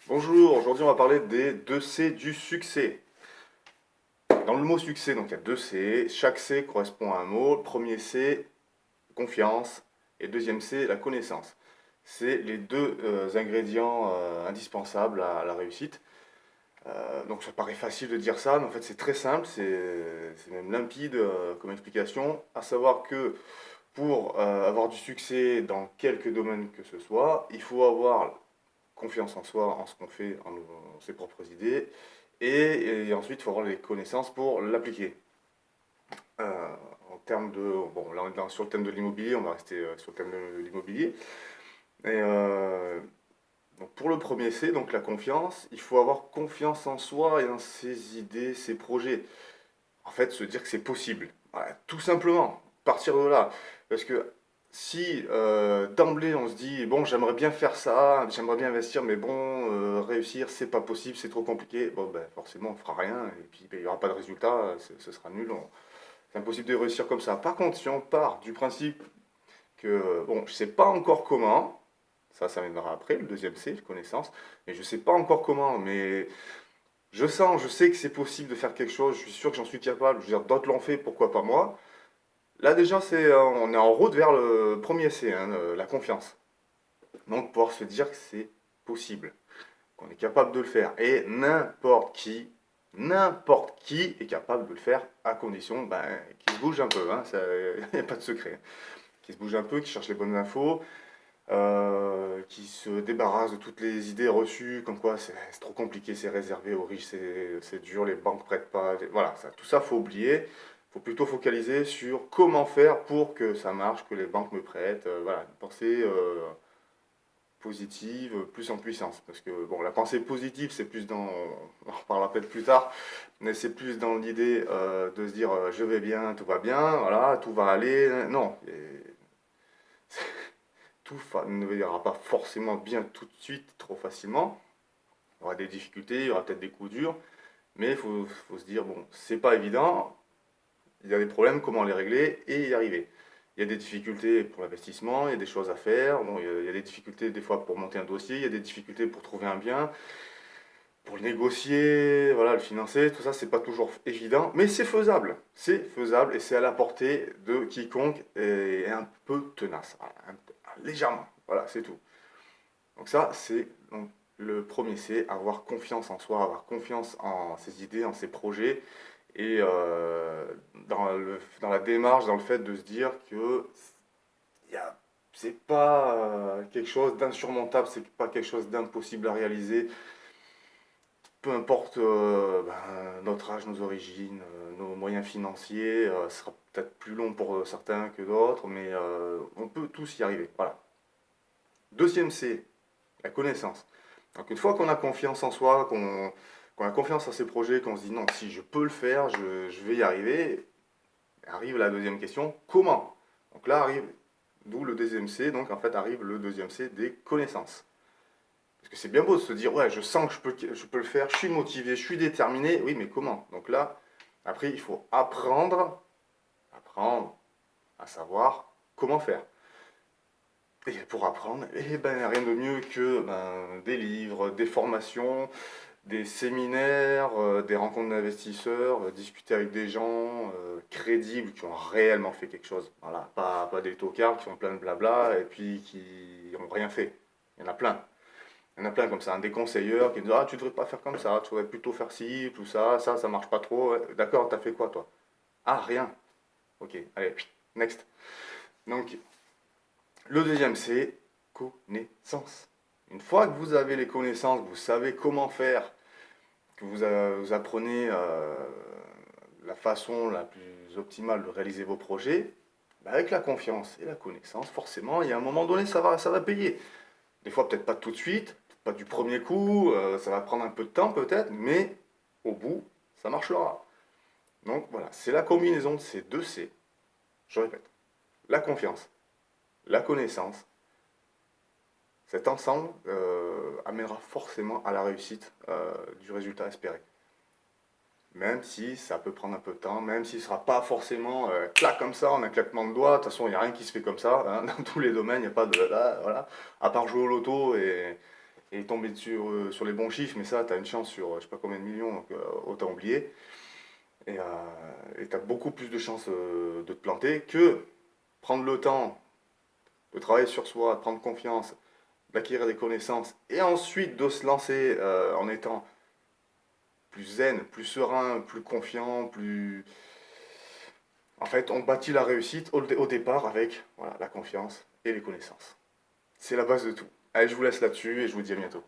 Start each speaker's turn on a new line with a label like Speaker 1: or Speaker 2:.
Speaker 1: Bonjour, aujourd'hui on va parler des deux C du succès. Dans le mot succès, donc il y a deux C, chaque C correspond à un mot. Le premier C, confiance, et le deuxième C, la connaissance. C'est les deux ingrédients indispensables à la réussite. Donc ça paraît facile de dire ça, mais en fait c'est très simple, c'est même limpide comme explication, à savoir que pour avoir du succès dans quelque domaine que ce soit, il faut avoir confiance en soi, en ce qu'on fait, en ses propres idées, et ensuite il faut avoir les connaissances pour l'appliquer. En termes de, bon là on est sur le thème de l'immobilier, on va rester sur le thème de l'immobilier. Et donc pour le premier C, donc la confiance, il faut avoir confiance en soi et en ses idées, ses projets. En fait, se dire que c'est possible. Voilà, tout simplement, partir de là. Parce que si d'emblée on se dit, bon, j'aimerais bien faire ça, j'aimerais bien investir, mais bon, réussir, c'est pas possible, c'est trop compliqué, bon, ben, forcément, on fera rien, et puis ben, il n'y aura pas de résultat, ce sera nul. C'est impossible de réussir comme ça. Par contre, si on part du principe que, bon, je sais pas encore comment, ça viendra après, le deuxième C, connaissance, mais je sais pas encore comment, mais je sens, je sais que c'est possible de faire quelque chose, je suis sûr que j'en suis capable, je veux dire, d'autres l'ont fait, pourquoi pas moi. Là déjà, on est en route vers le premier C, hein, la confiance. Donc pouvoir se dire que c'est possible, qu'on est capable de le faire. Et n'importe qui est capable de le faire à condition ben, qu'il se bouge un peu, hein, il n'y a pas de secret. Qu'il se bouge un peu, qu'il cherche les bonnes infos, qui se débarrasse de toutes les idées reçues, comme quoi c'est trop compliqué, c'est réservé aux riches, c'est dur, les banques prêtent pas. Voilà, ça, tout ça, faut oublier. Il faut plutôt focaliser sur comment faire pour que ça marche, que les banques me prêtent. Voilà, une pensée positive, plus en puissance. Parce que bon, la pensée positive, c'est plus dans, on en reparlera peut-être plus tard, mais c'est plus dans l'idée de se dire je vais bien, tout va bien, voilà, tout va aller. Non, tout ne ira pas forcément bien tout de suite, trop facilement. Il y aura des difficultés, il y aura peut-être des coups durs, mais faut se dire, bon, c'est pas évident, il y a des problèmes, comment les régler et y arriver. Il y a des difficultés pour l'investissement, il y a des choses à faire, bon, il y a des difficultés des fois pour monter un dossier, il y a des difficultés pour trouver un bien, pour le négocier, voilà, le financer, tout ça, c'est pas toujours évident, mais c'est faisable et c'est à la portée de quiconque est un peu tenace, voilà, légèrement, voilà, c'est tout. Donc ça, c'est donc, le premier C, avoir confiance en soi, avoir confiance en ses idées, en ses projets, et dans la démarche, dans le fait de se dire que c'est pas quelque chose d'insurmontable, c'est pas quelque chose d'impossible à réaliser, peu importe notre âge, nos origines, nos moyens financiers, ce sera peut-être plus long pour certains que d'autres, mais on peut tous y arriver. Voilà. Deuxième C, la connaissance. Donc une fois qu'on a confiance en soi, qu'on a confiance en ses projets, qu'on se dit non, si je peux le faire, je vais y arriver, arrive la deuxième question, comment? Donc là arrive, d'où le deuxième C, donc en fait arrive le deuxième C des connaissances. Parce que c'est bien beau de se dire, ouais, je sens que je peux le faire, je suis motivé, je suis déterminé, oui, mais comment? Donc là, après, il faut apprendre à savoir comment faire. Et pour apprendre, eh ben, rien de mieux que ben, des livres, des formations, des séminaires, des rencontres d'investisseurs, discuter avec des gens crédibles qui ont réellement fait quelque chose. Voilà, pas des tocards qui ont plein de blabla et puis qui n'ont rien fait. Il y en a plein. Il y en a plein comme ça, hein, des conseilleurs qui disent ah, tu devrais pas faire comme ça, tu devrais plutôt faire ci, tout ça, ça marche pas trop. Ouais, d'accord, t'as fait quoi toi? Ah, rien. Ok, allez, next. Donc, le deuxième, c'est connaissance. Une fois que vous avez les connaissances, vous savez comment faire, que vous apprenez la façon la plus optimale de réaliser vos projets, bah, avec la confiance et la connaissance, forcément, il y a un moment donné, ça va payer. Des fois, peut-être pas tout de suite, pas du premier coup, ça va prendre un peu de temps peut-être, mais au bout, ça marchera. Donc voilà, c'est la combinaison de ces deux C. Je répète, la confiance, la connaissance. Cet ensemble amènera forcément à la réussite du résultat espéré. Même si ça peut prendre un peu de temps, même si ce ne sera pas forcément clac comme ça, en un claquement de doigts. De toute façon, il n'y a rien qui se fait comme ça. Hein, dans tous les domaines, il n'y a pas de. Là, voilà. À part jouer au loto et tomber sur les bons chiffres, mais ça, tu as une chance sur je sais pas combien de millions, donc autant oublier. Et tu as beaucoup plus de chances de te planter que prendre le temps de travailler sur soi, de prendre confiance, d'acquérir des connaissances, et ensuite de se lancer en étant plus zen, plus serein, plus confiant, plus... En fait, on bâtit la réussite au départ avec voilà, la confiance et les connaissances. C'est la base de tout. Allez, je vous laisse là-dessus et je vous dis à bientôt.